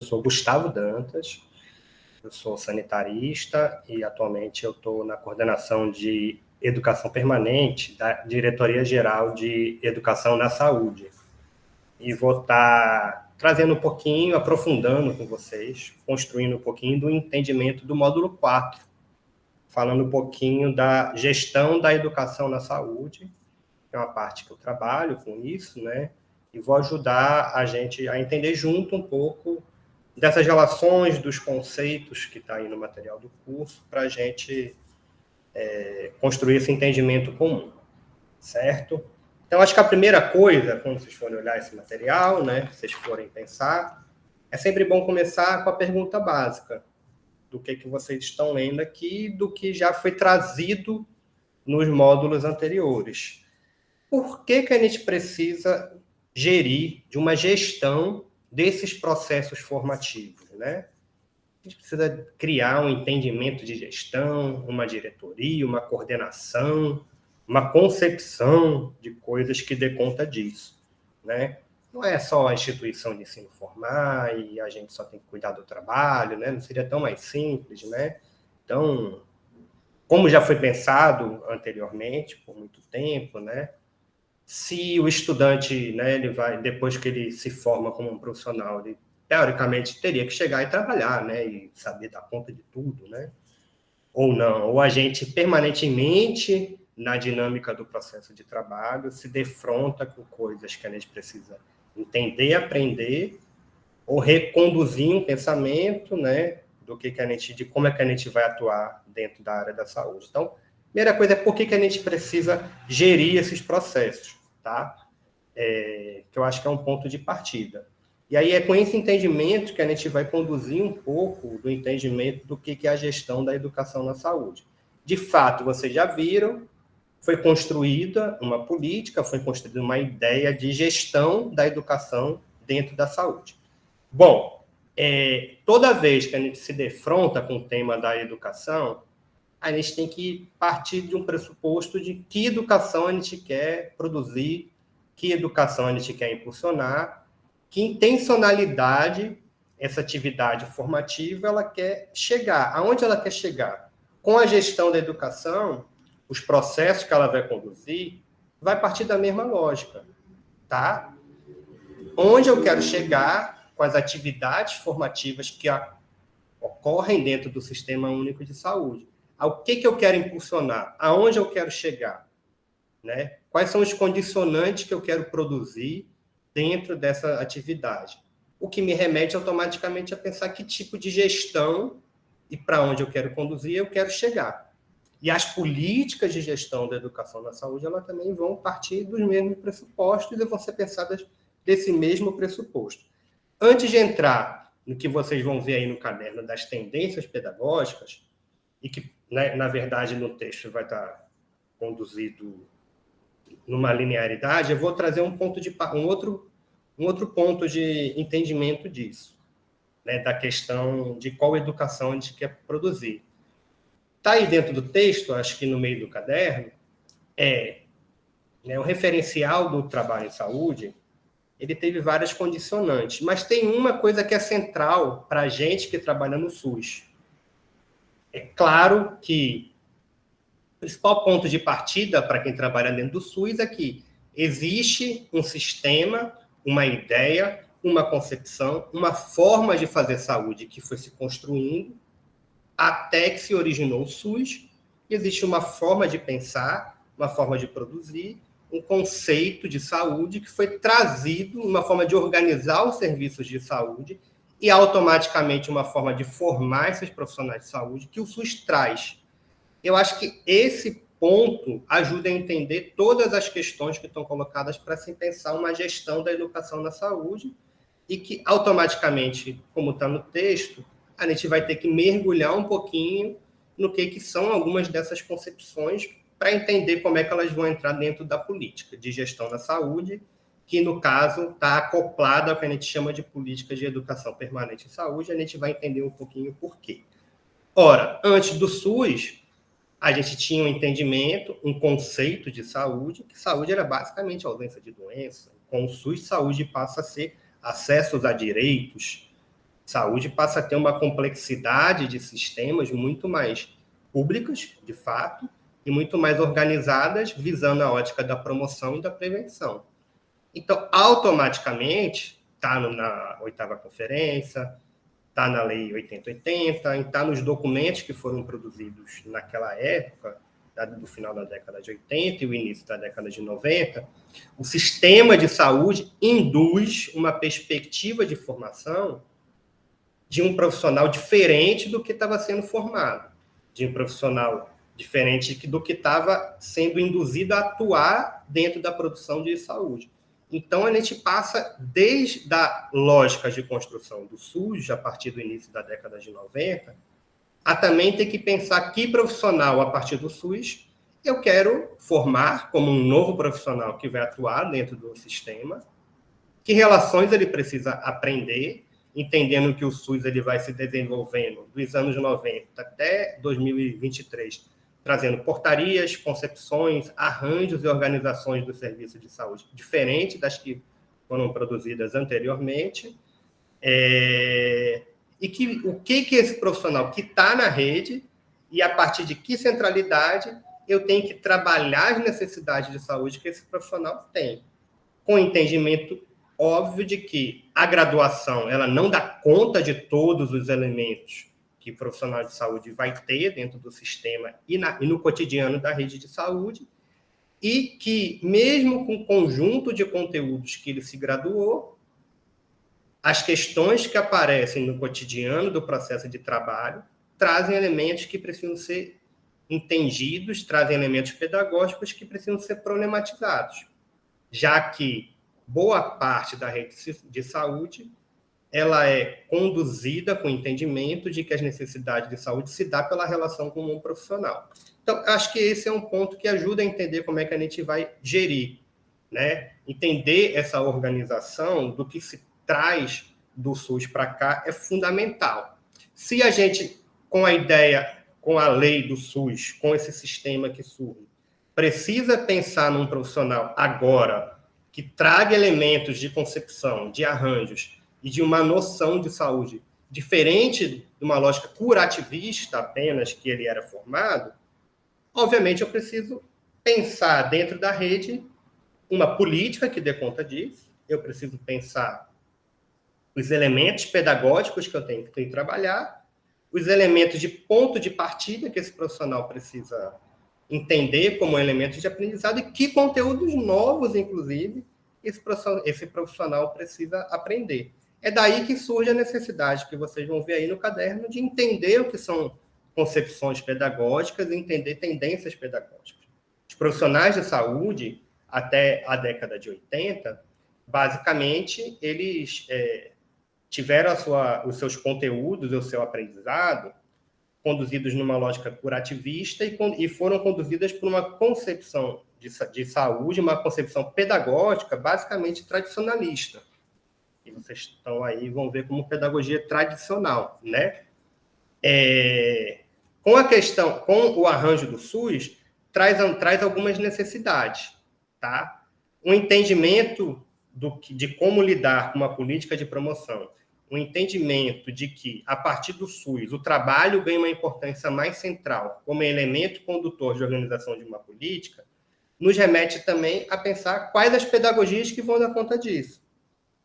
sou Gustavo Dantas, eu sou sanitarista e atualmente eu estou na coordenação de educação permanente da Diretoria-Geral de Educação na Saúde. E vou estar trazendo um pouquinho, aprofundando com vocês, construindo um pouquinho do entendimento do módulo 4, falando um pouquinho da gestão da educação na saúde, que é uma parte que eu trabalho com isso, né? E vou ajudar a gente a entender junto um pouco dessas relações, dos conceitos que está aí no material do curso, para a gente construir esse entendimento comum, certo? Então, acho que a primeira coisa, quando vocês forem olhar esse material, né, vocês forem pensar, é sempre bom começar com a pergunta básica, do que vocês estão lendo aqui, do que já foi trazido nos módulos anteriores. Por que a gente precisa gerir de uma gestão desses processos formativos, né? A gente precisa criar um entendimento de gestão, uma diretoria, uma coordenação, uma concepção de coisas que dê conta disso, né? Não é só a instituição de ensino formar e a gente só tem que cuidar do trabalho, né? Não seria tão mais simples, né? Então, como já foi pensado anteriormente, por muito tempo, né? Se o estudante, né, ele vai, depois que ele se forma como um profissional, ele, teoricamente, teria que chegar e trabalhar, né? E saber dar conta de tudo, né? Ou não. Ou a gente, permanentemente, na dinâmica do processo de trabalho, se defronta com coisas que a gente precisa entender, aprender, ou reconduzir um pensamento, né, de como é que a gente vai atuar dentro da área da saúde. Então, a primeira coisa é por que a gente precisa gerir esses processos, tá? Que eu acho que é um ponto de partida. E aí é com esse entendimento que a gente vai conduzir um pouco do entendimento do que é a gestão da educação na saúde. De fato, vocês já viram, foi construída uma política, foi construída uma ideia de gestão da educação dentro da saúde. Bom, toda vez que a gente se defronta com o tema da educação, a gente tem que partir de um pressuposto de que educação a gente quer produzir, que educação a gente quer impulsionar, que intencionalidade essa atividade formativa ela quer chegar. Aonde ela quer chegar? Com a gestão da educação, os processos que ela vai conduzir, vai partir da mesma lógica, tá? Onde eu quero chegar com as atividades formativas que ocorrem dentro do Sistema Único de Saúde. Ao que eu quero impulsionar? Aonde eu quero chegar? Né? Quais são os condicionantes que eu quero produzir dentro dessa atividade? O que me remete automaticamente a pensar que tipo de gestão e para onde eu quero conduzir, eu quero chegar. E as políticas de gestão da educação na saúde, elas também vão partir dos mesmos pressupostos e vão ser pensadas desse mesmo pressuposto. Antes de entrar no que vocês vão ver aí no caderno das tendências pedagógicas, e que, né, na verdade, no texto vai estar conduzido numa linearidade, eu vou trazer um outro ponto de entendimento disso, né, da questão de qual educação a gente quer produzir. Está aí dentro do texto, acho que no meio do caderno, o referencial do trabalho em saúde, ele teve várias condicionantes, mas tem uma coisa que é central para a gente que trabalha no SUS. É claro que o principal ponto de partida para quem trabalha dentro do SUS é que existe um sistema, uma ideia, uma concepção, uma forma de fazer saúde que foi se construindo até que se originou o SUS. Existe uma forma de pensar, uma forma de produzir, um conceito de saúde que foi trazido, uma forma de organizar os serviços de saúde e automaticamente uma forma de formar esses profissionais de saúde que o SUS traz. Eu acho que esse ponto ajuda a entender todas as questões que estão colocadas para se pensar uma gestão da educação na saúde e que automaticamente, como está no texto, a gente vai ter que mergulhar um pouquinho no que são algumas dessas concepções para entender como é que elas vão entrar dentro da política de gestão da saúde, que, no caso, está acoplada ao que a gente chama de política de educação permanente em saúde. A gente vai entender um pouquinho por quê. Ora, antes do SUS, a gente tinha um entendimento, um conceito de saúde, que saúde era basicamente a ausência de doença. Com o SUS, saúde passa a ser acessos a direitos, Saúde passa a ter uma complexidade de sistemas muito mais públicas, de fato, e muito mais organizadas, visando a ótica da promoção e da prevenção. Então, automaticamente, está na 8ª conferência, está na Lei 8080, está nos documentos que foram produzidos naquela época, do final da década de 80 e o início da década de 90, o sistema de saúde induz uma perspectiva de formação de um profissional diferente do que estava sendo formado, de um profissional diferente do que estava sendo induzido a atuar dentro da produção de saúde. Então, a gente passa desde a lógica de construção do SUS, a partir do início da década de 90, a também ter que pensar que profissional, a partir do SUS, eu quero formar como um novo profissional que vai atuar dentro do sistema, que relações ele precisa aprender, entendendo que o SUS ele vai se desenvolvendo dos anos 90 até 2023, trazendo portarias, concepções, arranjos e organizações do serviço de saúde diferentes das que foram produzidas anteriormente, e que o que esse profissional que está na rede, e a partir de que centralidade eu tenho que trabalhar as necessidades de saúde que esse profissional tem, com entendimento óbvio de que a graduação ela não dá conta de todos os elementos que o profissional de saúde vai ter dentro do sistema e no cotidiano da rede de saúde, e que, mesmo com o conjunto de conteúdos que ele se graduou, as questões que aparecem no cotidiano do processo de trabalho trazem elementos que precisam ser entendidos, trazem elementos pedagógicos que precisam ser problematizados, já que boa parte da rede de saúde ela é conduzida com o entendimento de que as necessidades de saúde se dá pela relação com um profissional. Então, acho que esse é um ponto que ajuda a entender como é que a gente vai gerir, né? Entender essa organização do que se traz do SUS para cá é fundamental. Se a gente, com a ideia, com a lei do SUS, com esse sistema que surge, precisa pensar num profissional agora que traga elementos de concepção, de arranjos e de uma noção de saúde diferente de uma lógica curativista apenas que ele era formado, obviamente eu preciso pensar dentro da rede uma política que dê conta disso, eu preciso pensar os elementos pedagógicos que eu tenho que trabalhar, os elementos de ponto de partida que esse profissional precisa entender como elementos de aprendizado e que conteúdos novos, inclusive, esse profissional precisa aprender. É daí que surge a necessidade, que vocês vão ver aí no caderno, de entender o que são concepções pedagógicas e entender tendências pedagógicas. Os profissionais de saúde, até a década de 80, basicamente, eles tiveram os seus conteúdos, o seu aprendizado, conduzidos numa lógica curativista e foram conduzidas por uma concepção de saúde, uma concepção pedagógica basicamente tradicionalista. E vocês estão aí, vão ver como pedagogia tradicional, né? Com a questão, com o arranjo do SUS, traz algumas necessidades, tá? Um entendimento de como lidar com uma política de promoção, um entendimento de que, a partir do SUS, o trabalho ganha uma importância mais central como elemento condutor de organização de uma política, nos remete também a pensar quais as pedagogias que vão dar conta disso.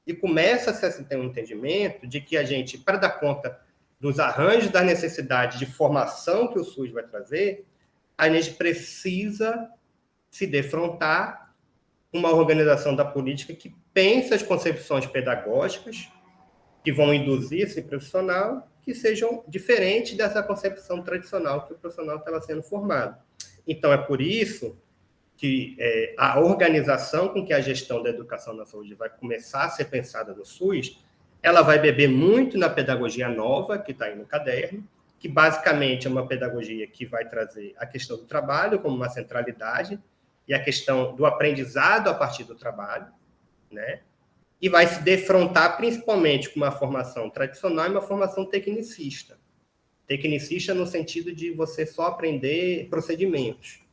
E começa-se a ter um entendimento de que a gente, para dar conta dos arranjos das necessidades de formação que o SUS vai trazer, a gente precisa se defrontar com uma organização da política que pense as concepções pedagógicas que vão induzir esse profissional, que sejam diferentes dessa concepção tradicional que o profissional estava sendo formado. Então, é por isso que a organização com que a gestão da educação na saúde vai começar a ser pensada no SUS, ela vai beber muito na pedagogia nova, que está aí no caderno, que basicamente é uma pedagogia que vai trazer a questão do trabalho como uma centralidade e a questão do aprendizado a partir do trabalho, né? E vai se defrontar principalmente com uma formação tradicional e uma formação tecnicista. Tecnicista no sentido de você só aprender procedimentos,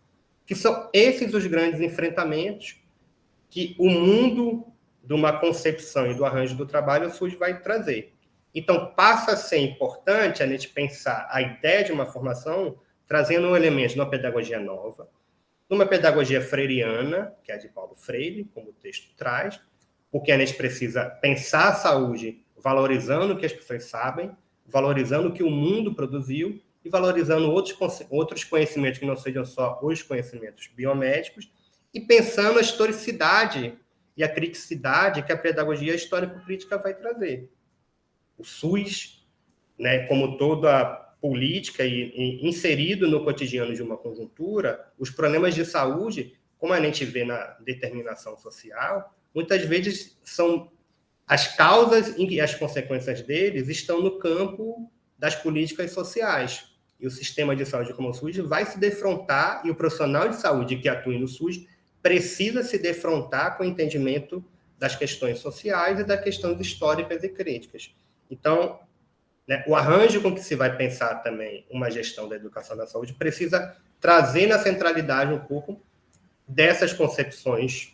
que são esses os grandes enfrentamentos que o mundo de uma concepção e do arranjo do trabalho, o SUS vai trazer. Então, passa a ser importante a gente pensar a ideia de uma formação trazendo um elemento de uma pedagogia nova, uma pedagogia freiriana, que é a de Paulo Freire, como o texto traz, porque a gente precisa pensar a saúde valorizando o que as pessoas sabem, valorizando o que o mundo produziu e valorizando outros conhecimentos que não sejam só os conhecimentos biomédicos e pensando a historicidade e a criticidade que a pedagogia histórico-crítica vai trazer. O SUS, né, como toda política e inserido no cotidiano de uma conjuntura, os problemas de saúde, como a gente vê na determinação social, muitas vezes são as causas e as consequências deles estão no campo das políticas sociais. E o sistema de saúde como o SUS vai se defrontar, e o profissional de saúde que atua no SUS precisa se defrontar com o entendimento das questões sociais e das questões históricas e críticas. Então, né, o arranjo com que se vai pensar também uma gestão da educação da saúde precisa trazer na centralidade um pouco dessas concepções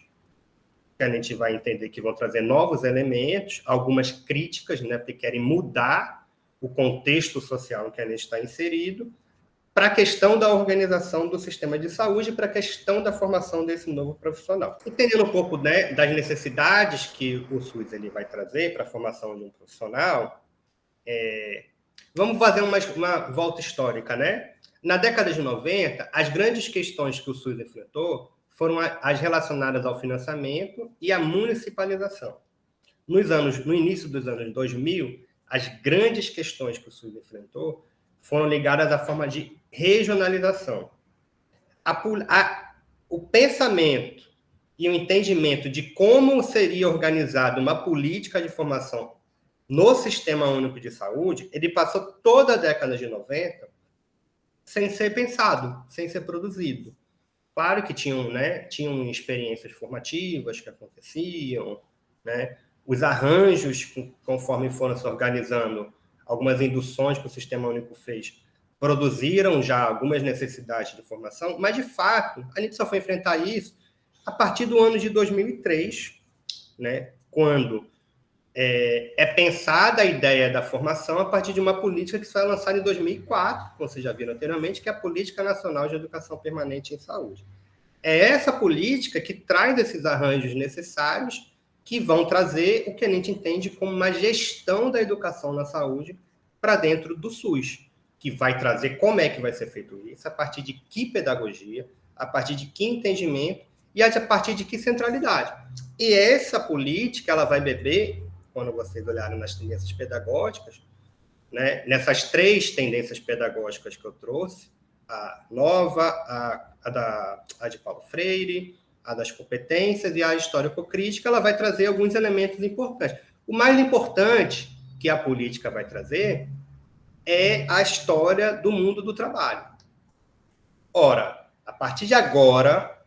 que a gente vai entender que vão trazer novos elementos, algumas críticas, né, porque querem mudar o contexto social em que a gente está inserido, para a questão da organização do sistema de saúde, para a questão da formação desse novo profissional. Entendendo um pouco, né, das necessidades que o SUS ele vai trazer para a formação de um profissional, vamos fazer uma volta histórica, né? Na década de 90, as grandes questões que o SUS enfrentou foram as relacionadas ao financiamento e à municipalização. No início dos anos 2000, as grandes questões que o SUS enfrentou foram ligadas à forma de regionalização. O pensamento e o entendimento de como seria organizada uma política de formação no Sistema Único de Saúde, ele passou toda a década de 90 sem ser pensado, sem ser produzido. Claro que tinham experiências formativas que aconteciam, né? Os arranjos, conforme foram se organizando, algumas induções que o Sistema Único fez, produziram já algumas necessidades de formação, mas, de fato, a gente só foi enfrentar isso a partir do ano de 2003, né? Quando é pensada a ideia da formação a partir de uma política que foi lançada em 2004, como vocês já viram anteriormente, que é a Política Nacional de Educação Permanente em Saúde. É essa política que traz esses arranjos necessários que vão trazer o que a gente entende como uma gestão da educação na saúde para dentro do SUS, que vai trazer como é que vai ser feito isso, a partir de que pedagogia, a partir de que entendimento e a partir de que centralidade. E essa política ela vai beber, quando vocês olharem nas tendências pedagógicas, né, nessas 3 tendências pedagógicas que eu trouxe, a nova, a de Paulo Freire, a das competências e a histórico-crítica, ela vai trazer alguns elementos importantes. O mais importante que a política vai trazer é a história do mundo do trabalho. Ora, a partir de agora,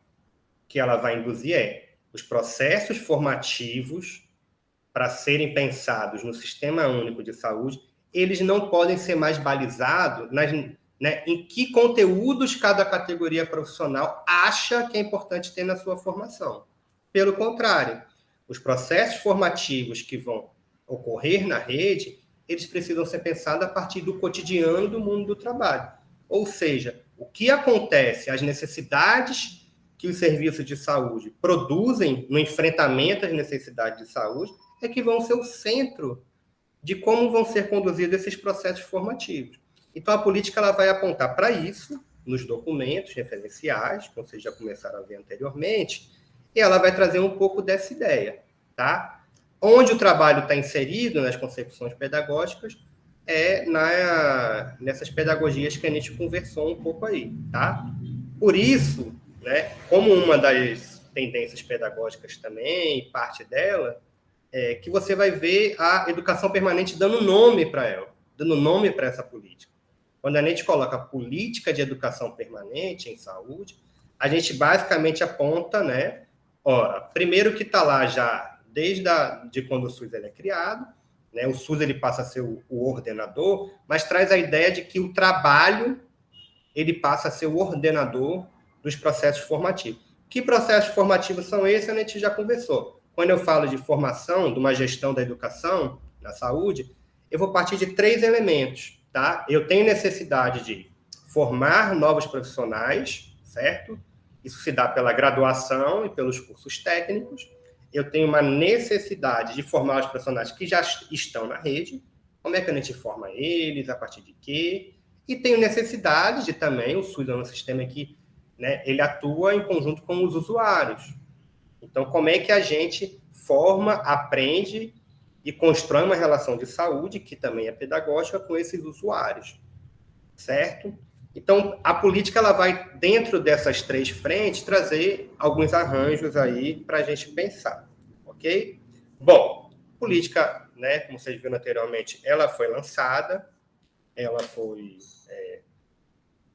que ela vai induzir os processos formativos para serem pensados no Sistema Único de Saúde, eles não podem ser mais balizados em que conteúdos cada categoria profissional acha que é importante ter na sua formação. Pelo contrário, os processos formativos que vão ocorrer na rede, eles precisam ser pensados a partir do cotidiano do mundo do trabalho. Ou seja, o que acontece, as necessidades que os serviços de saúde produzem no enfrentamento às necessidades de saúde é que vão ser o centro de como vão ser conduzidos esses processos formativos. Então, a política ela vai apontar para isso, nos documentos referenciais, como vocês já começaram a ver anteriormente, e ela vai trazer um pouco dessa ideia, tá? Onde o trabalho está inserido nas concepções pedagógicas é nessas pedagogias que a gente conversou um pouco aí, tá? Por isso, né, como uma das tendências pedagógicas também, parte dela, que você vai ver a educação permanente dando nome para ela, dando nome para essa política. Quando a gente coloca política de educação permanente em saúde, a gente basicamente aponta, né? Ora, primeiro que está lá já desde de quando o SUS ele é criado, né? O SUS ele passa a ser o ordenador, mas traz a ideia de que o trabalho ele passa a ser o ordenador dos processos formativos. Que processos formativos são esses? A gente já conversou. Quando eu falo de formação, de uma gestão da educação na saúde, eu vou partir de 3 elementos, tá? Eu tenho necessidade de formar novos profissionais, certo? Isso se dá pela graduação e pelos cursos técnicos. Eu tenho uma necessidade de formar os profissionais que já estão na rede. Como é que a gente forma eles? A partir de quê? E tenho necessidade de também, o SUS é um sistema que, né, ele atua em conjunto com os usuários. Então, como é que a gente forma, aprende e constrói uma relação de saúde, que também é pedagógica, com esses usuários, certo? Então, a política ela vai, dentro dessas 3 frentes, trazer alguns arranjos aí para a gente pensar, ok? Bom, política, né, como vocês viram anteriormente, ela foi lançada, ela foi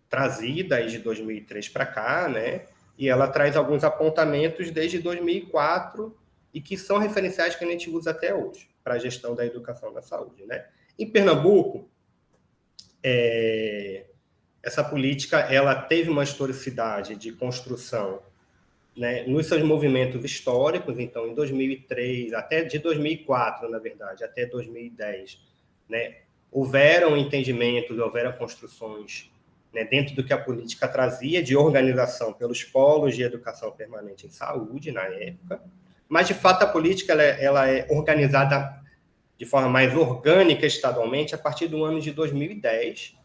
trazida aí de 2003 para cá, né? E ela traz alguns apontamentos desde 2004 e que são referenciais que a gente usa até hoje para a gestão da educação da saúde, né? Em Pernambuco, essa política ela teve uma historicidade de construção, né, nos seus movimentos históricos. Então, em 2003, até de 2004, na verdade, até 2010, né, houveram entendimentos, houveram construções, né, dentro do que a política trazia de organização pelos polos de educação permanente em saúde, na época. Mas, de fato, a política ela é organizada de forma mais orgânica estadualmente a partir do ano de 2010,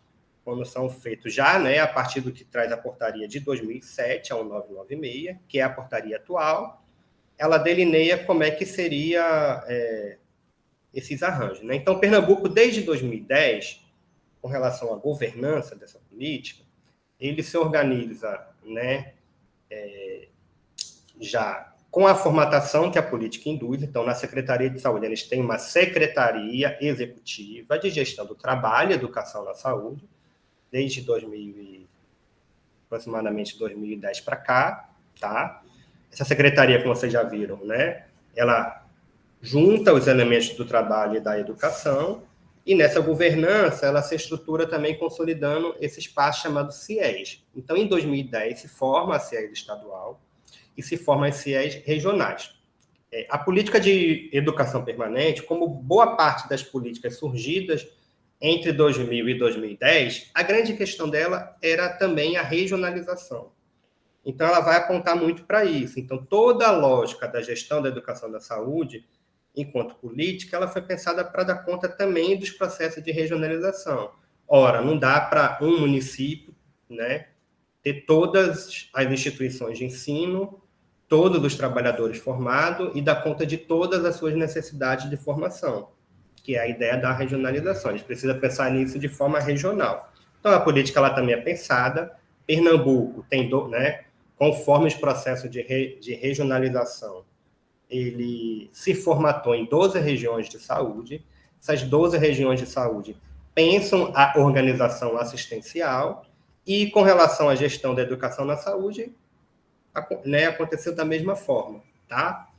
quando são feitos já, né, a partir do que traz a portaria de 2007, a 1996, que é a portaria atual, ela delineia como é que seria esses arranjos, né? Então, Pernambuco, desde 2010, com relação à governança dessa política, ele se organiza, né, já com a formatação que a política induz. Então, na Secretaria de Saúde, eles têm uma Secretaria Executiva de Gestão do Trabalho e Educação na Saúde, desde aproximadamente 2010 para cá, tá? Essa secretaria, como vocês já viram, né, ela junta os elementos do trabalho e da educação, e nessa governança ela se estrutura também consolidando esse espaço chamado CIES. Então, em 2010, se forma a CIES estadual e se formam as CIES regionais. A política de educação permanente, como boa parte das políticas surgidas entre 2000 e 2010, a grande questão dela era também a regionalização. Então, ela vai apontar muito para isso. Então, toda a lógica da gestão da educação da saúde, enquanto política, ela foi pensada para dar conta também dos processos de regionalização. Ora, não dá para um município, né, ter todas as instituições de ensino, todos os trabalhadores formados e dar conta de todas as suas necessidades de formação, que é a ideia da regionalização. A gente precisa pensar nisso de forma regional. Então, a política ela também é pensada. Pernambuco tem, né, conforme os processos de regionalização, ele se formatou em 12 regiões de saúde. Essas 12 regiões de saúde pensam a organização assistencial e, com relação à gestão da educação na saúde, né, aconteceu da mesma forma, tá?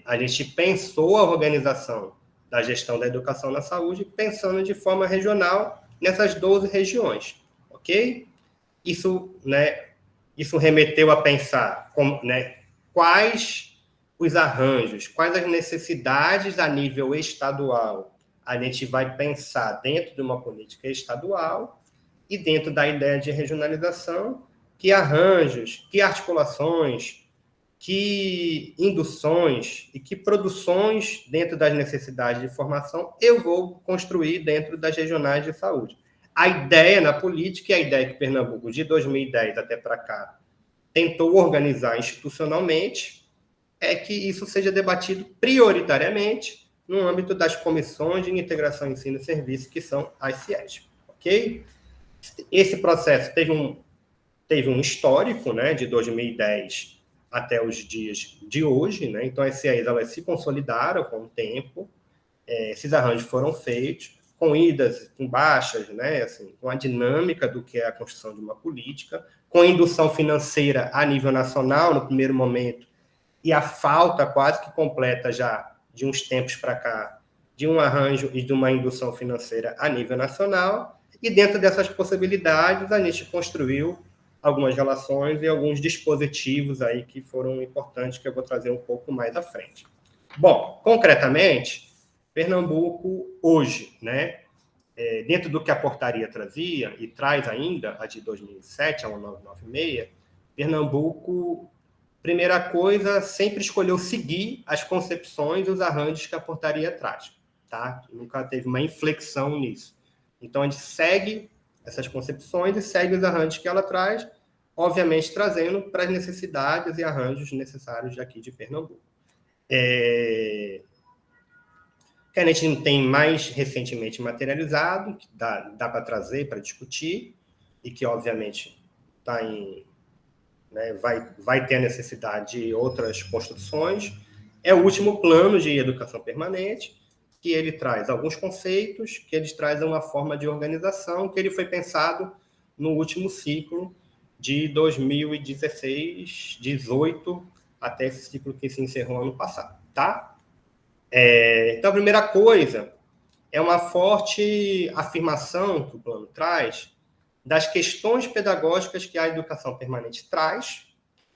A gente pensou a organização da gestão da educação na saúde pensando de forma regional nessas 12 regiões, ok? Isso, né, isso remeteu a pensar né, quais os arranjos, quais as necessidades a nível estadual a gente vai pensar dentro de uma política estadual e dentro da ideia de regionalização, que arranjos, que articulações, que induções e que produções dentro das necessidades de formação eu vou construir dentro das regionais de saúde. A ideia na política, e a ideia que Pernambuco, de 2010 até para cá, tentou organizar institucionalmente, é que isso seja debatido prioritariamente no âmbito das comissões de integração ensino e serviço, que são as CIES, ok? Esse processo teve um histórico, né, de 2010 até os dias de hoje, né? Então, as CIES elas se consolidaram com o tempo, esses arranjos foram feitos, com idas, com baixas, né? Assim, com a dinâmica do que é a construção de uma política, com indução financeira a nível nacional, no primeiro momento, e a falta quase que completa já, de uns tempos para cá, de um arranjo e de uma indução financeira a nível nacional, e dentro dessas possibilidades a gente construiu algumas relações e alguns dispositivos aí que foram importantes, que eu vou trazer um pouco mais à frente. Bom, concretamente, Pernambuco, hoje, né, dentro do que a portaria trazia, e traz ainda, a de 2007, a 1996, Pernambuco, primeira coisa, sempre escolheu seguir as concepções e os arranjos que a portaria traz. Tá? Nunca teve uma inflexão nisso. Então, a gente segue essas concepções e segue os arranjos que ela traz, obviamente trazendo para as necessidades e arranjos necessários daqui de Pernambuco. Que a gente não tem mais recentemente materializado, que dá para trazer, para discutir, e que, obviamente, está em, né, vai ter a necessidade de outras construções, é o último plano de educação permanente, que ele traz alguns conceitos, que ele traz uma forma de organização, que ele foi pensado no último ciclo de 2016, 18, até esse ciclo que se encerrou ano passado, tá? Então, a primeira coisa é uma forte afirmação que o plano traz das questões pedagógicas que a educação permanente traz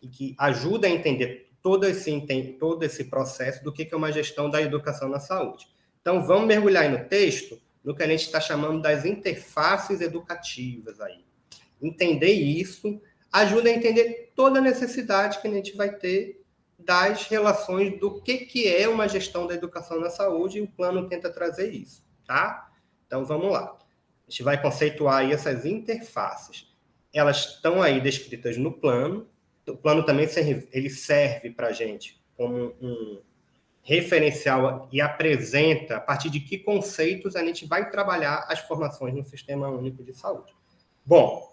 e que ajuda a entender todo esse processo do que é uma gestão da educação na saúde. Então, vamos mergulhar aí no texto, no que a gente está chamando das interfaces educativas aí. Entender isso ajuda a entender toda a necessidade que a gente vai ter das relações do que é uma gestão da educação na saúde, e o plano tenta trazer isso, tá? Então, vamos lá. A gente vai conceituar aí essas interfaces. Elas estão aí descritas no plano. O plano também serve para a gente como um referencial e apresenta a partir de que conceitos a gente vai trabalhar as formações no Sistema Único de Saúde. Bom,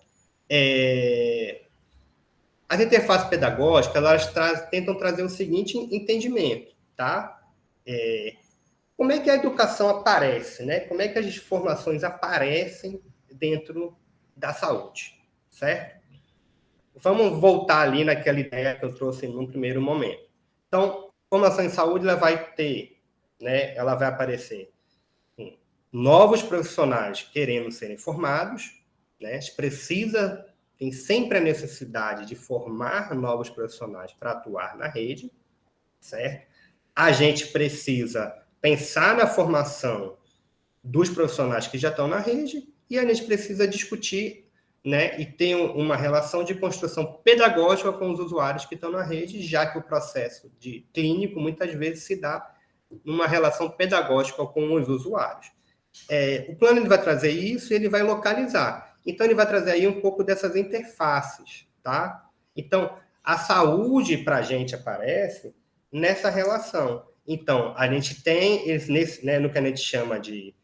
as interfaces pedagógicas, elas tentam trazer o seguinte entendimento, tá? Como é que a educação aparece, né? Como é que as formações aparecem dentro da saúde, certo? Vamos voltar ali naquela ideia que eu trouxe num primeiro momento. Então, formação em saúde, ela vai ter, né? Ela vai aparecer novos profissionais querendo serem formados, né? A gente tem sempre a necessidade de formar novos profissionais para atuar na rede, certo? A gente precisa pensar na formação dos profissionais que já estão na rede e a gente precisa discutir, né, e ter uma relação de construção pedagógica com os usuários que estão na rede, já que o processo de clínico muitas vezes se dá numa relação pedagógica com os usuários. O plano ele vai trazer isso e ele vai localizar. Então, ele vai trazer aí um pouco dessas interfaces, tá? Então, a saúde para a gente aparece nessa relação. Então, a gente tem, né, no que a gente chama de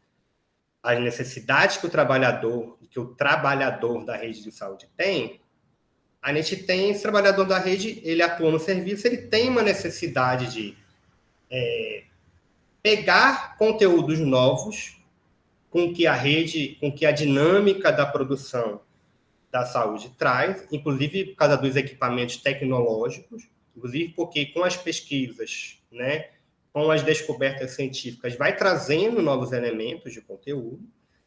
as necessidades que o trabalhador da rede de saúde tem, a gente tem esse trabalhador da rede, ele atua no serviço, ele tem uma necessidade de pegar conteúdos novos com que a dinâmica da produção da saúde traz, inclusive por causa dos equipamentos tecnológicos, inclusive porque com as pesquisas, né, com as descobertas científicas, vai trazendo novos elementos de conteúdo.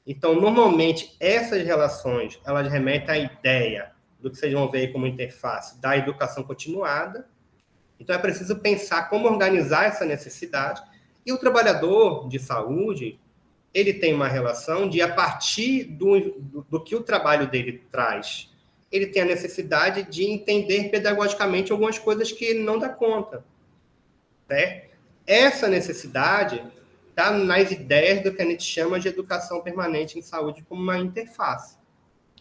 Então, normalmente, essas relações, elas remetem à ideia do que vocês vão ver aí como interface da educação continuada. Então, é preciso pensar como organizar essa necessidade. E o trabalhador de saúde, ele tem uma relação de, a partir do que o trabalho dele traz, ele tem a necessidade de entender pedagogicamente algumas coisas que ele não dá conta, certo? Essa necessidade está nas ideias do que a gente chama de educação permanente em saúde como uma interface,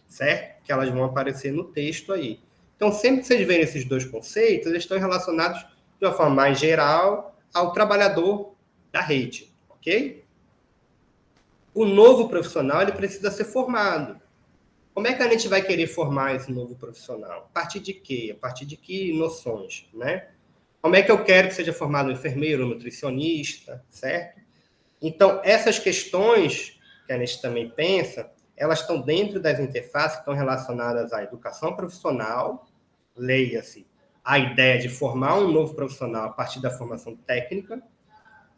certo? Que elas vão aparecer no texto aí. Então, sempre que vocês verem esses dois conceitos, eles estão relacionados de uma forma mais geral ao trabalhador da rede, ok? O novo profissional, ele precisa ser formado. Como é que a gente vai querer formar esse novo profissional? A partir de quê? A partir de que noções, né? Como é que eu quero que seja formado um enfermeiro, um nutricionista, certo? Então, essas questões que a gente também pensa, elas estão dentro das interfaces que estão relacionadas à educação profissional, leia-se a ideia de formar um novo profissional a partir da formação técnica,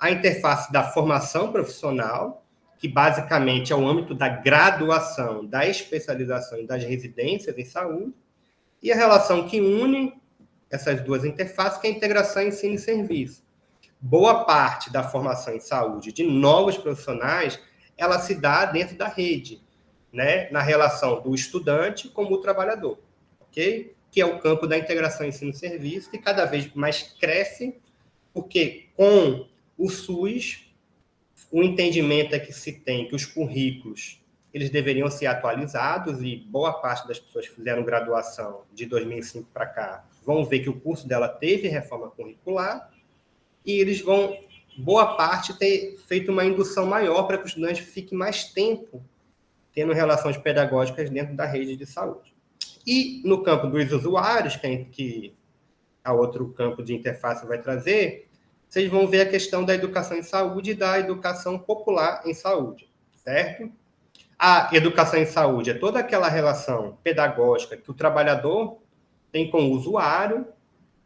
a interface da formação profissional, que basicamente é o âmbito da graduação, da especialização e das residências em saúde, e a relação que une essas duas interfaces, que é a integração ensino e serviço. boa parte da formação em saúde de novos profissionais, ela se dá dentro da rede, né? Na relação do estudante com o trabalhador, ok? Que é o campo da integração ensino-serviço, que cada vez mais cresce, porque com o SUS, o entendimento é que se tem que os currículos eles deveriam ser atualizados, e boa parte das pessoas que fizeram graduação de 2005 para cá vão ver que o curso dela teve reforma curricular, e eles vão, boa parte, ter feito uma indução maior para que o estudante fique mais tempo tendo relações pedagógicas dentro da rede de saúde. E no campo dos usuários, que a outro campo de interface vai trazer, vocês vão ver a questão da educação em saúde e da educação popular em saúde, certo? A educação em saúde é toda aquela relação pedagógica que o trabalhador tem com o usuário,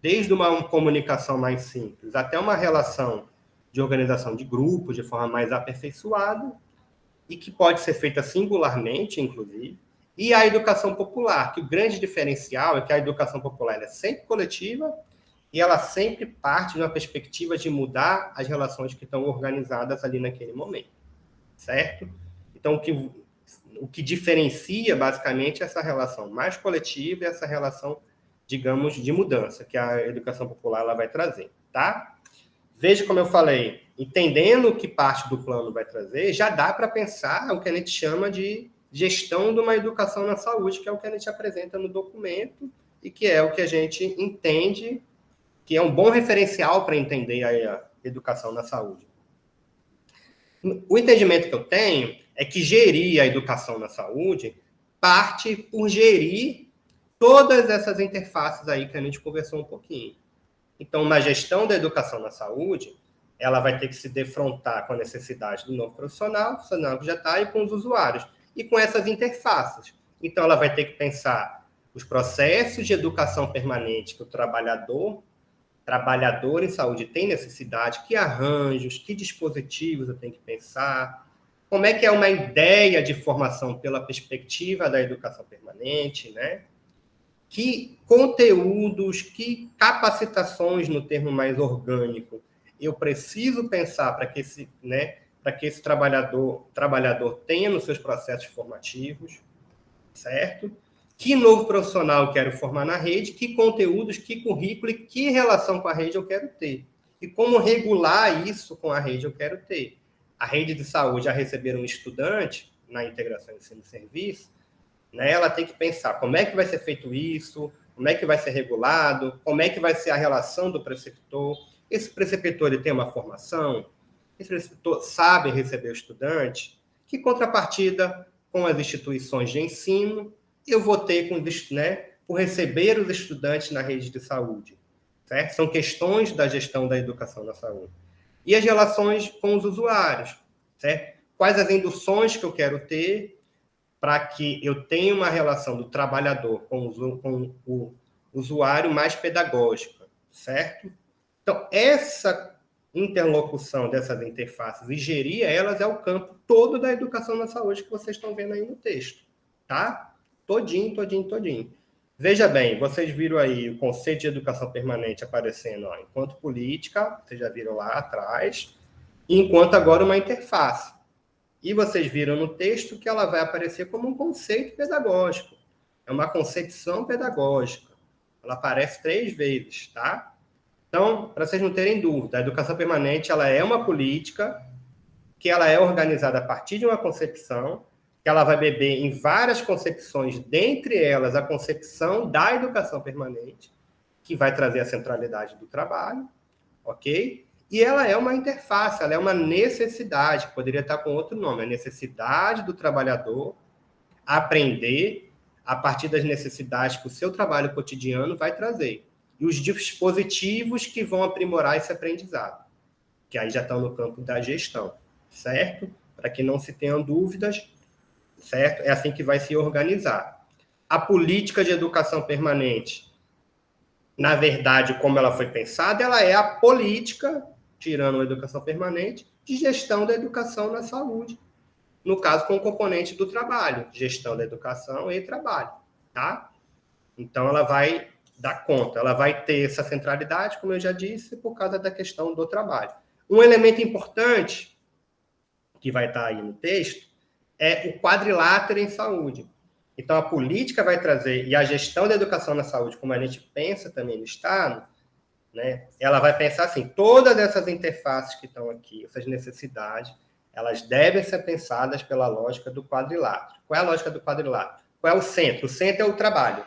desde uma comunicação mais simples até uma relação de organização de grupos de forma mais aperfeiçoada, e que pode ser feita singularmente, inclusive, e a educação popular, que o grande diferencial é que a educação popular é sempre coletiva e ela sempre parte de uma perspectiva de mudar as relações que estão organizadas ali naquele momento, certo? Então, o que diferencia, basicamente, essa relação mais coletiva e essa relação, digamos, de mudança, que a educação popular ela vai trazer, tá? Veja como eu falei, entendendo o que parte do plano vai trazer, já dá para pensar o que a gente chama de gestão de uma educação na saúde, que é o que a gente apresenta no documento e que é o que a gente entende que é um bom referencial para entender a educação na saúde. O entendimento que eu tenho é que gerir a educação na saúde parte por gerir todas essas interfaces aí que a gente conversou um pouquinho. Então, na gestão da educação na saúde, ela vai ter que se defrontar com a necessidade do novo profissional que já está, e com os usuários, e com essas interfaces. Então, ela vai ter que pensar os processos de educação permanente que o trabalhador em saúde tem necessidade, que arranjos, que dispositivos eu tenho que pensar, como é que é uma ideia de formação pela perspectiva da educação permanente, né? Que conteúdos, que capacitações, no termo mais orgânico, eu preciso pensar para que esse trabalhador tenha nos seus processos formativos, certo? Que novo profissional eu quero formar na rede, que conteúdos, que currículo e que relação com a rede eu quero ter. E como regular isso com a rede eu quero ter. A rede de saúde, a receber um estudante na integração ensino-serviço, né, ela tem que pensar como é que vai ser feito isso, como é que vai ser regulado, como é que vai ser a relação do preceptor. Esse preceptor ele tem uma formação, esse preceptor sabe receber o estudante, que contrapartida com as instituições de ensino eu vou ter por receber os estudantes na rede de saúde, certo? São questões da gestão da educação na saúde. E as relações com os usuários, certo? Quais as induções que eu quero ter para que eu tenha uma relação do trabalhador com o usuário mais pedagógica, certo? Então, essa interlocução dessas interfaces e gerir elas é o campo todo da educação na saúde que vocês estão vendo aí no texto, tá? Todinho. Veja bem, vocês viram aí o conceito de educação permanente aparecendo, ó, enquanto política, vocês já viram lá atrás, e enquanto agora uma interface. E vocês viram no texto que ela vai aparecer como um conceito pedagógico. É uma concepção pedagógica. Ela aparece 3 vezes, tá? Então, para vocês não terem dúvida, a educação permanente ela é uma política que ela é organizada a partir de uma concepção, que ela vai beber em várias concepções, dentre elas a concepção da educação permanente, que vai trazer a centralidade do trabalho, ok? E ela é uma interface, ela é uma necessidade, que poderia estar com outro nome, a necessidade do trabalhador aprender a partir das necessidades que o seu trabalho cotidiano vai trazer. E os dispositivos que vão aprimorar esse aprendizado, que aí já estão no campo da gestão, certo? Para que não se tenham dúvidas, certo? É assim que vai se organizar. A política de educação permanente, na verdade, como ela foi pensada, ela é a política, tirando a educação permanente, de gestão da educação na saúde. No caso, com o componente do trabalho, gestão da educação e trabalho, tá? Então, ela vai dar conta. Ela vai ter essa centralidade, como eu já disse, por causa da questão do trabalho. Um elemento importante que vai estar aí no texto é o quadrilátero em saúde. Então, a política vai trazer, e a gestão da educação na saúde, como a gente pensa também no Estado, né, ela vai pensar assim, todas essas interfaces que estão aqui, essas necessidades, elas devem ser pensadas pela lógica do quadrilátero. Qual é a lógica do quadrilátero? Qual é o centro? O centro é o trabalho.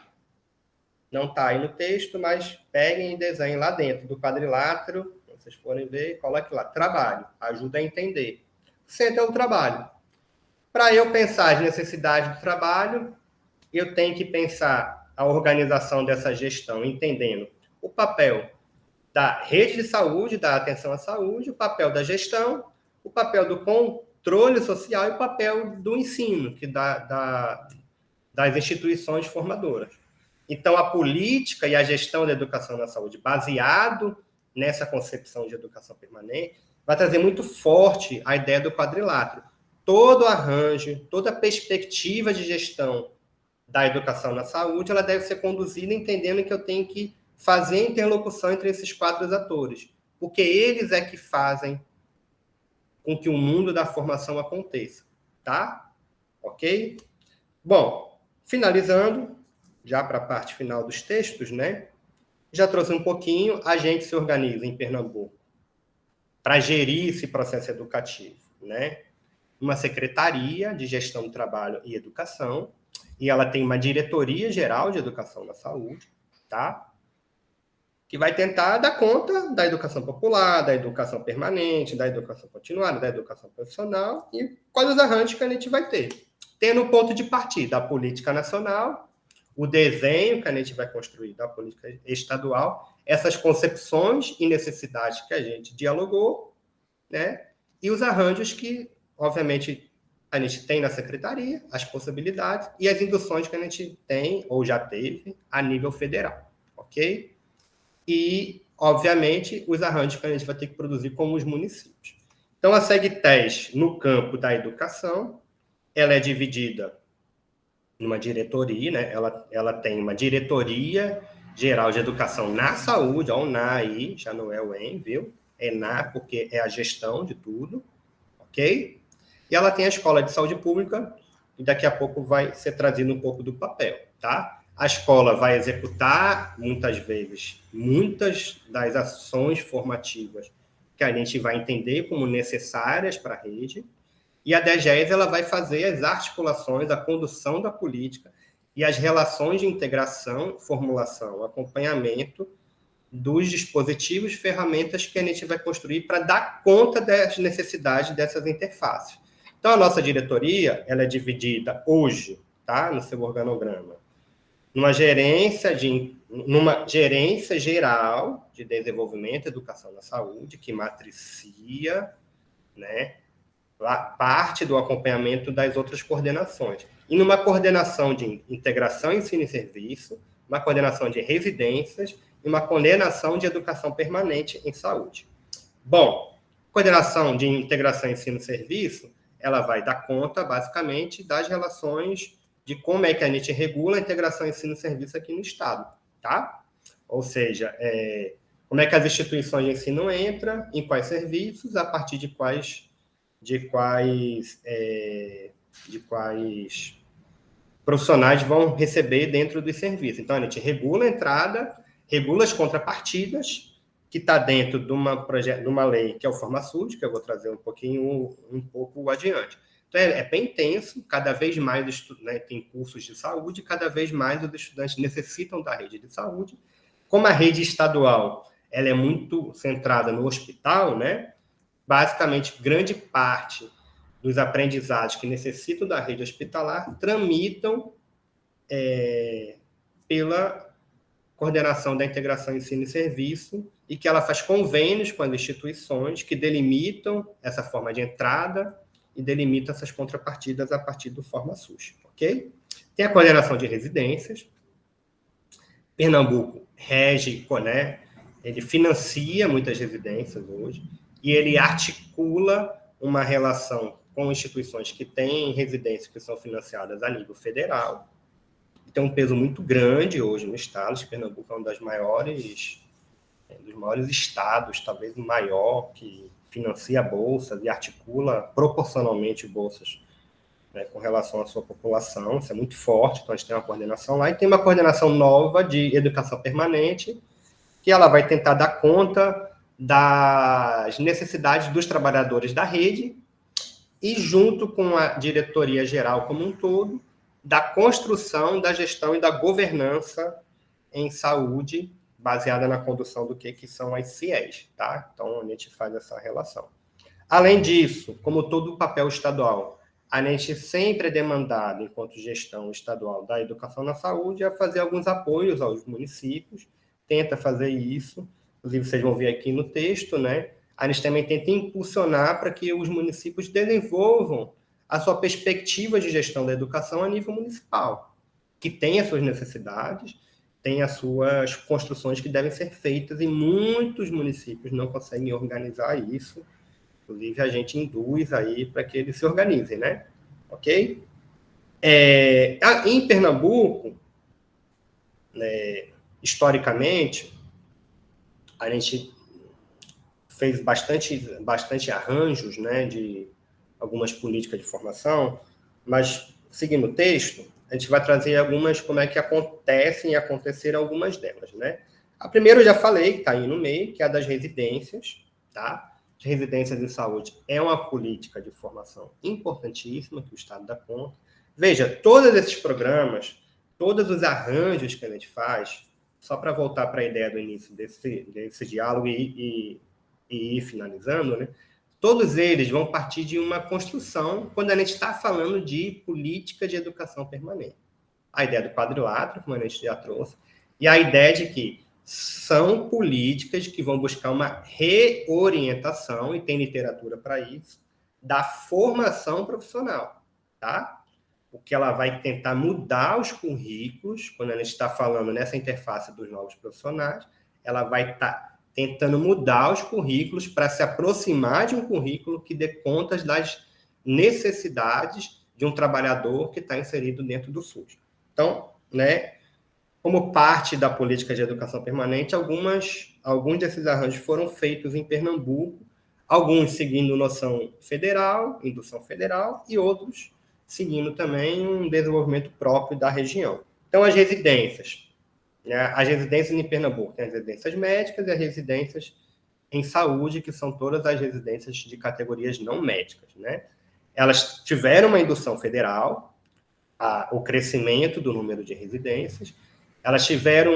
Não está aí no texto, mas peguem e desenhem lá dentro do quadrilátero, se vocês forem ver, coloque lá, trabalho, ajuda a entender. O centro é o trabalho. Para eu pensar as necessidades do trabalho, eu tenho que pensar a organização dessa gestão, entendendo o papel da rede de saúde, da atenção à saúde, o papel da gestão, o papel do controle social e o papel do ensino, que das instituições formadoras. Então, a política e a gestão da educação na saúde, baseado nessa concepção de educação permanente, vai trazer muito forte a ideia do quadrilátero. Todo arranjo, toda perspectiva de gestão da educação na saúde, ela deve ser conduzida entendendo que eu tenho que fazer interlocução entre esses 4 atores, porque eles é que fazem com que o mundo da formação aconteça, tá? Ok? Bom, finalizando, já para a parte final dos textos, né? Já trouxe um pouquinho, a gente se organiza em Pernambuco para gerir esse processo educativo, né? Uma secretaria de gestão do trabalho e educação, e ela tem uma diretoria geral de educação na saúde, tá? Que vai tentar dar conta da educação popular, da educação permanente, da educação continuada, da educação profissional e quais os arranjos que a gente vai ter. Tendo o ponto de partida a política nacional, o desenho que a gente vai construir da política estadual, essas concepções e necessidades que a gente dialogou, né? E os arranjos que, obviamente, a gente tem na secretaria, as possibilidades e as induções que a gente tem ou já teve a nível federal, ok? E, obviamente, os arranjos que a gente vai ter que produzir com os municípios. Então, a SEGTES, no campo da educação, ela é dividida numa diretoria, né? Ela tem uma diretoria geral de educação na saúde, ó, o NA aí, já não é o EM, viu? É NA, porque é a gestão de tudo, ok? E ela tem a escola de saúde pública, e daqui a pouco vai ser trazido um pouco do papel, tá? A escola vai executar, muitas vezes, muitas das ações formativas que a gente vai entender como necessárias para a rede, e a DGES ela vai fazer as articulações, a condução da política e as relações de integração, formulação, acompanhamento dos dispositivos, ferramentas que a gente vai construir para dar conta das necessidades dessas interfaces. Então, a nossa diretoria ela é dividida hoje, tá, no seu organograma, numa gerência geral de desenvolvimento e educação na saúde, que matricia, né, parte do acompanhamento das outras coordenações. E numa coordenação de integração, ensino e serviço, uma coordenação de residências e uma coordenação de educação permanente em saúde. Bom, coordenação de integração, ensino e serviço, ela vai dar conta, basicamente, das relações de como é que a gente regula a integração, ensino e serviço aqui no Estado, tá? Ou seja, como é que as instituições de ensino entram, em quais serviços, a partir de quais profissionais vão receber dentro dos serviços. Então, a gente regula a entrada, regula as contrapartidas, que está dentro de uma lei, que é o FormaSud, que eu vou trazer um pouco adiante. Então, é bem intenso, cada vez mais tem cursos de saúde, cada vez mais os estudantes necessitam da rede de saúde. Como a rede estadual ela é muito centrada no hospital, né? Basicamente, grande parte dos aprendizados que necessitam da rede hospitalar tramitam pela coordenação da integração ensino e serviço e que ela faz convênios com as instituições que delimitam essa forma de entrada e delimitam essas contrapartidas a partir do FormaSUS, ok? Tem a coordenação de residências. Pernambuco rege, né? Ele financia muitas residências hoje e ele articula uma relação com instituições que têm residências que são financiadas a nível federal. que tem um peso muito grande hoje no estado. De Pernambuco é um dos maiores estados, talvez o maior, que financia bolsas e articula proporcionalmente bolsas, né, com relação à sua população. Isso é muito forte, então a gente tem uma coordenação lá, e tem uma coordenação nova de educação permanente, que ela vai tentar dar conta das necessidades dos trabalhadores da rede e, junto com a diretoria geral como um todo, da construção, da gestão e da governança em saúde, baseada na condução do que são as CIEs, tá? Então, a gente faz essa relação. Além disso, como todo o papel estadual, a gente sempre é demandado, enquanto gestão estadual da educação na saúde, a fazer alguns apoios aos municípios, tenta fazer isso, inclusive vocês vão ver aqui no texto, né? A gente também tenta impulsionar para que os municípios desenvolvam a sua perspectiva de gestão da educação a nível municipal, que tem as suas necessidades, tem as suas construções que devem ser feitas, e muitos municípios não conseguem organizar isso. Inclusive, a gente induz aí para que eles se organizem, né? Ok? Em Pernambuco, né, historicamente, a gente fez bastante arranjos, né, de algumas políticas de formação, mas, seguindo o texto, a gente vai trazer algumas, como é que acontecem e aconteceram algumas delas, né? A primeira eu já falei, que está aí no meio, que é a das residências, tá? As residências de saúde é uma política de formação importantíssima que o Estado dá conta. Veja, todos esses programas, todos os arranjos que a gente faz, só para voltar para a ideia do início desse diálogo e ir finalizando, né? Todos eles vão partir de uma construção quando a gente está falando de política de educação permanente. A ideia do quadrilátero, como a gente já trouxe, e a ideia de que são políticas que vão buscar uma reorientação, e tem literatura para isso, da formação profissional, tá? O que ela vai tentar mudar os currículos, quando a gente está falando nessa interface dos novos profissionais, ela vai estar tentando mudar os currículos para se aproximar de um currículo que dê conta das necessidades de um trabalhador que está inserido dentro do SUS. Então, né, como parte da política de educação permanente, alguns desses arranjos foram feitos em Pernambuco, alguns seguindo noção federal, indução federal, e outros seguindo também um desenvolvimento próprio da região. Então, as residências em Pernambuco tem as residências médicas e as residências em saúde, que são todas as residências de categorias não médicas, né? Elas tiveram uma indução federal, o crescimento do número de residências, elas tiveram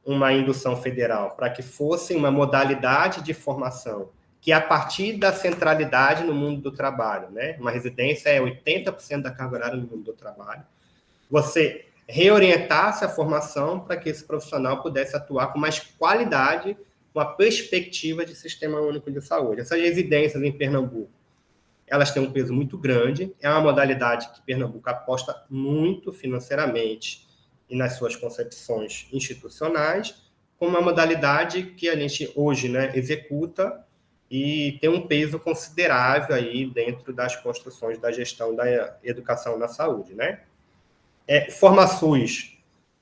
uma indução federal para que fosse uma modalidade de formação que, a partir da centralidade no mundo do trabalho, né? Uma residência é 80% da carga horária no mundo do trabalho, você reorientasse a formação para que esse profissional pudesse atuar com mais qualidade, com a perspectiva de sistema único de saúde. Essas residências em Pernambuco, elas têm um peso muito grande, é uma modalidade que Pernambuco aposta muito financeiramente e nas suas concepções institucionais, como uma modalidade que a gente hoje, né, executa e tem um peso considerável aí dentro das construções da gestão da educação na saúde, né? FormaSUS,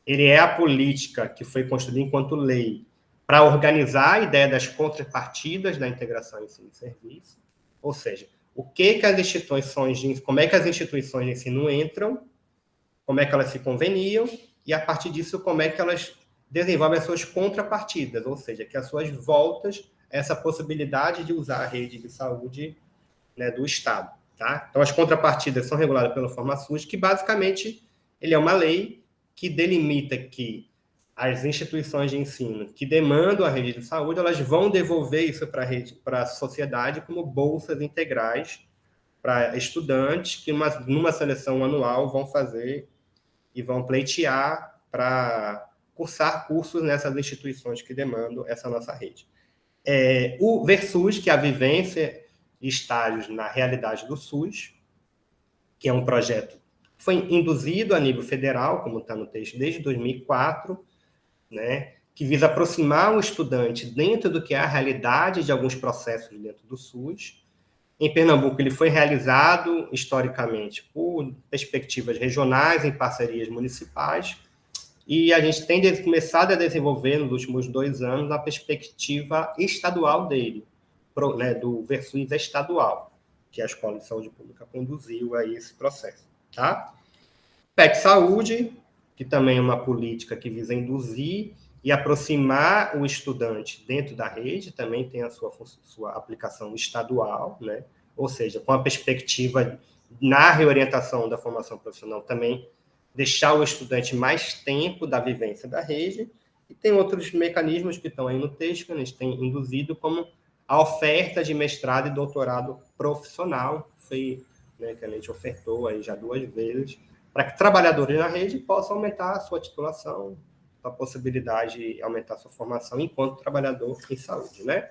ele é a política que foi construída enquanto lei para organizar a ideia das contrapartidas da integração ensino-serviço, ou seja, como é que as instituições de ensino entram, como é que elas se conveniam, e a partir disso, como é que elas desenvolvem as suas contrapartidas, ou seja, que as suas voltas a essa possibilidade de usar a rede de saúde, né, do Estado. Tá? Então, as contrapartidas são reguladas pelo FormaSUS, que basicamente ele é uma lei que delimita que as instituições de ensino que demandam a rede de saúde, elas vão devolver isso para a sociedade como bolsas integrais para estudantes que, numa seleção anual, vão fazer e vão pleitear para cursar cursos nessas instituições que demandam essa nossa rede. O VerSUS, que é a vivência e estágios na realidade do SUS, que é um projeto que foi induzido a nível federal, como está no texto, desde 2004, né, que visa aproximar o estudante dentro do que é a realidade de alguns processos dentro do SUS, Em Pernambuco, ele foi realizado, historicamente, por perspectivas regionais, em parcerias municipais, e a gente tem começado a desenvolver, nos últimos 2 anos, a perspectiva estadual dele, né, do Versus estadual, que a Escola de Saúde Pública conduziu a esse processo. Tá? PEC Saúde, que também é uma política que visa induzir e aproximar o estudante dentro da rede, também tem a sua aplicação estadual, né? Ou seja, com a perspectiva na reorientação da formação profissional também deixar o estudante mais tempo da vivência da rede, e tem outros mecanismos que estão aí no texto, que a gente tem induzido, como a oferta de mestrado e doutorado profissional, foi, né, que a gente ofertou aí já 2 vezes, para que trabalhadores na rede possam aumentar a sua titulação, a possibilidade de aumentar a sua formação enquanto trabalhador em saúde, né?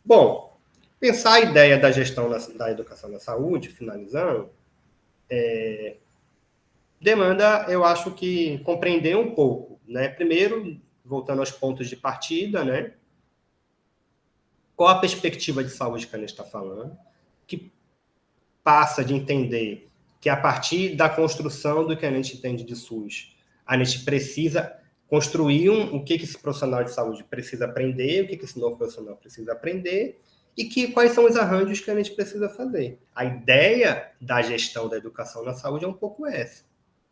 Bom, pensar a ideia da gestão da educação da saúde, finalizando, demanda, eu acho que compreender um pouco, né? Primeiro, voltando aos pontos de partida, né? Qual a perspectiva de saúde que a gente está falando, que passa de entender que a partir da construção do que a gente entende de SUS, a gente precisa construir o que esse profissional de saúde precisa aprender, o que esse novo profissional precisa aprender, e quais são os arranjos que a gente precisa fazer. A ideia da gestão da educação na saúde é um pouco essa,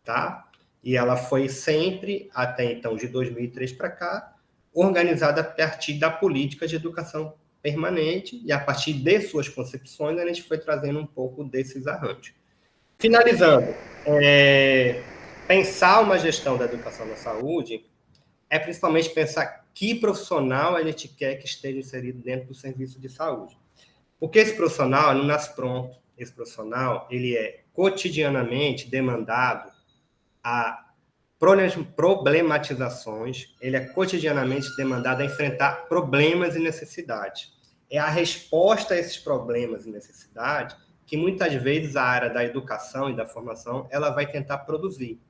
tá? E ela foi sempre, até então, de 2003 para cá, organizada a partir da política de educação permanente, e a partir de suas concepções, a gente foi trazendo um pouco desses arranjos. Finalizando, pensar uma gestão da educação na saúde é principalmente pensar que profissional a gente quer que esteja inserido dentro do serviço de saúde. Porque esse profissional não nasce pronto. Esse profissional, ele é cotidianamente demandado a problematizações, ele é cotidianamente demandado a enfrentar problemas e necessidades. É a resposta a esses problemas e necessidades que muitas vezes a área da educação e da formação ela vai tentar produzir,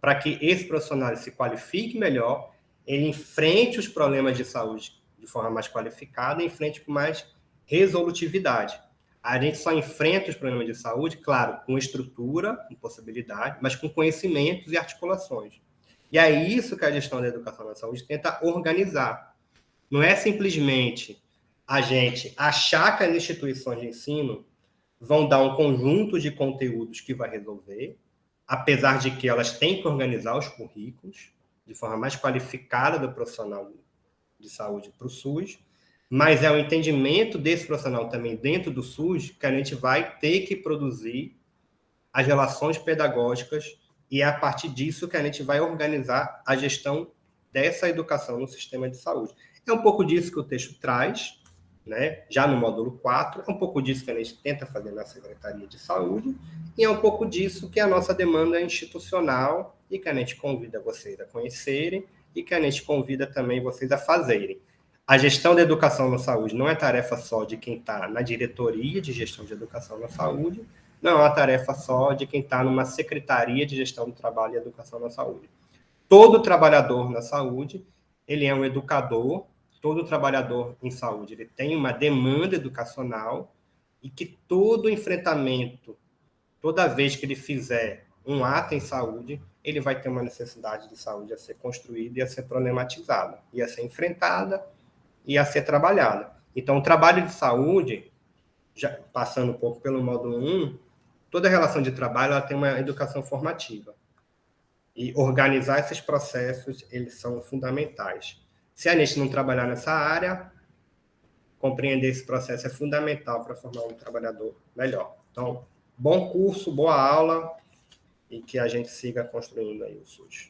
para que esse profissional se qualifique melhor, ele enfrente os problemas de saúde de forma mais qualificada e enfrente com mais resolutividade. A gente só enfrenta os problemas de saúde, claro, com estrutura, com possibilidade, mas com conhecimentos e articulações. E é isso que a gestão da educação na saúde tenta organizar. Não é simplesmente a gente achar que as instituições de ensino vão dar um conjunto de conteúdos que vai resolver, apesar de que elas têm que organizar os currículos de forma mais qualificada do profissional de saúde para o SUS, mas é o entendimento desse profissional também dentro do SUS que a gente vai ter que produzir as relações pedagógicas e é a partir disso que a gente vai organizar a gestão dessa educação no sistema de saúde. É um pouco disso que o texto traz, né? Já no módulo 4, é um pouco disso que a gente tenta fazer na Secretaria de Saúde, e é um pouco disso que a nossa demanda é institucional e que a gente convida vocês a conhecerem e que a gente convida também vocês a fazerem. A gestão da educação na saúde não é tarefa só de quem está na diretoria de gestão de educação na saúde, não é uma tarefa só de quem está numa secretaria de gestão do trabalho e educação na saúde. Todo trabalhador na saúde, ele é um educador, todo trabalhador em saúde, ele tem uma demanda educacional e que todo enfrentamento, toda vez que ele fizer um ato em saúde, ele vai ter uma necessidade de saúde a ser construída e a ser problematizada, e a ser enfrentada e a ser trabalhada. Então, o trabalho de saúde, já passando um pouco pelo módulo 1, toda relação de trabalho ela tem uma educação formativa. E organizar esses processos, eles são fundamentais. Se a gente não trabalhar nessa área, compreender esse processo é fundamental para formar um trabalhador melhor. Então, bom curso, boa aula e que a gente siga construindo aí o SUS.